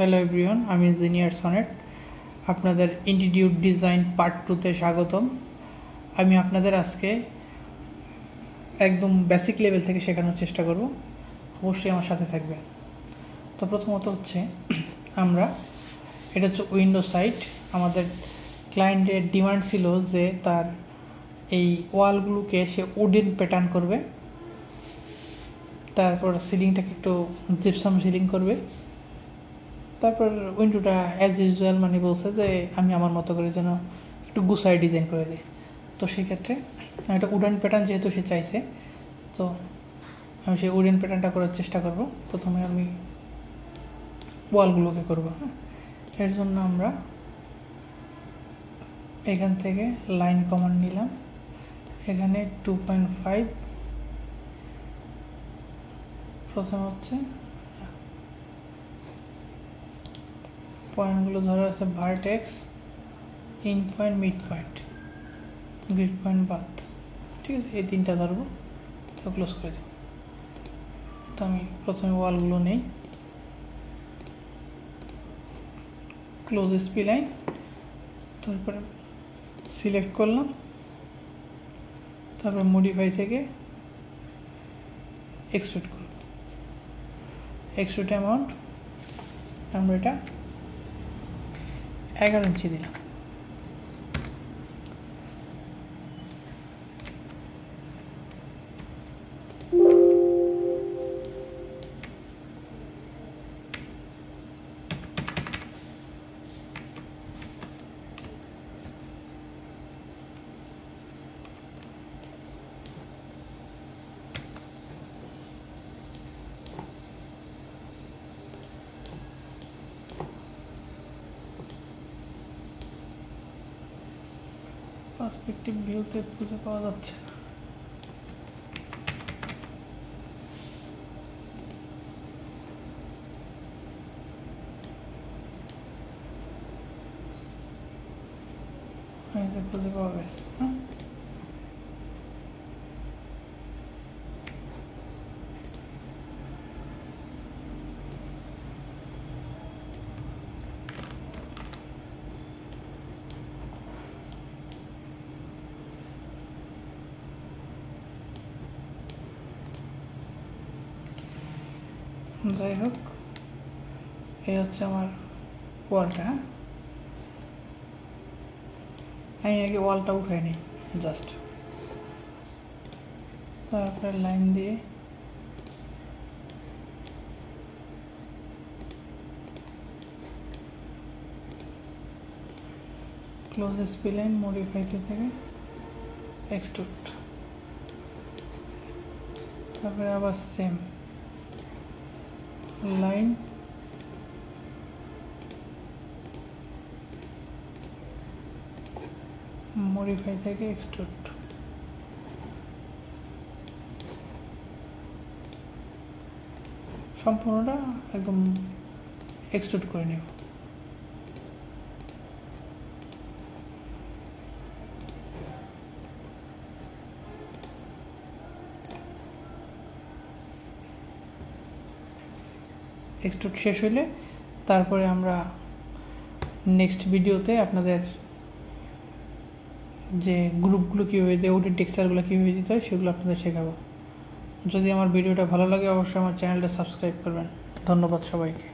Hello everyone, আমি engineer sonnet. আপনাদের institute design part 2-তে স্বাগতম। আমি আপনাদের আজকে একদম বেসিক লেভেল থেকে শেখানোর চেষ্টা করব। অবশ্যই আমার সাথে থাকবে। তো প্রথমত হচ্ছে আমরা এটা হচ্ছে উইন্ডো সাইট। আমাদের ক্লায়েন্টের ডিমান্ড ছিল যে তার এই ওয়ালগুলোকে সে উডেন প্যাটার্ন করবে, তারপর সিলিংটাকে একটু জিপসাম সিলিং করবে, তারপর উইন্ডোটা অ্যাজ ইউজুয়াল মানে বলছে যে আমি আমার মতো করে যেন একটু গুছায় ডিজাইন করে দিই। তো সেক্ষেত্রে একটা উডেন প্যাটার্ন যেহেতু সে চাইছে, তো আমি সেই উডেন প্যাটার্নটা করার চেষ্টা করব। প্রথমে আমি ওয়ালগুলোকে করব। এর জন্য আমরা এখান থেকে লাইন কমান্ড নিলাম। এখানে 2.5 প্রথম হচ্ছে পয়েন্টগুলো ধরা আছে vertex, in point, mid point, grid point, বাদ। ঠিক আছে, এই তিনটা ধরবো, তো ক্লোজ করে দেব। তো আমি প্রথমে ওয়ালগুলো নেই, ক্লোজ এসপি লাইন, তারপরে সিলেক্ট করলাম, তারপর মডিফাই থেকে এক্সট্রুড করব। এক্সট্রুড অ্যামাউন্ট আমরা এটা 11 ইঞ্চি দিলাম। পার্সপেক্টিভ ভিউতে খুঁজে পাওয়া যাচ্ছে না। খুঁজে পাওয়া গেছে। যাই হোক, এই হচ্ছে আমার ওয়ালটা। আমি আগে ওয়ালটা উঠাই নিই জাস্ট, তারপরে লাইন দিয়ে ক্লোজ এসপি লাইন, মডিফাইতে থেকে এক্সট্রুড, তারপরে আবার সেম লাইন, মডিফাই থেকে এক্সট্রুড, সম্পূর্ণটা একদম এক্সট্রুড করে নেব। এক্সট্রুড শেষ হলে তারপরে আমরা নেক্সট ভিডিওতে আপনাদের যে গ্রুপগুলো কীভাবে দিতে, ওটির টেক্সচারগুলো কীভাবে দিতে হয় সেগুলো আপনাদের শেখাবো। যদি আমার ভিডিওটা ভালো লাগে অবশ্যই আমার চ্যানেলটা সাবস্ক্রাইব করবেন। ধন্যবাদ সবাইকে।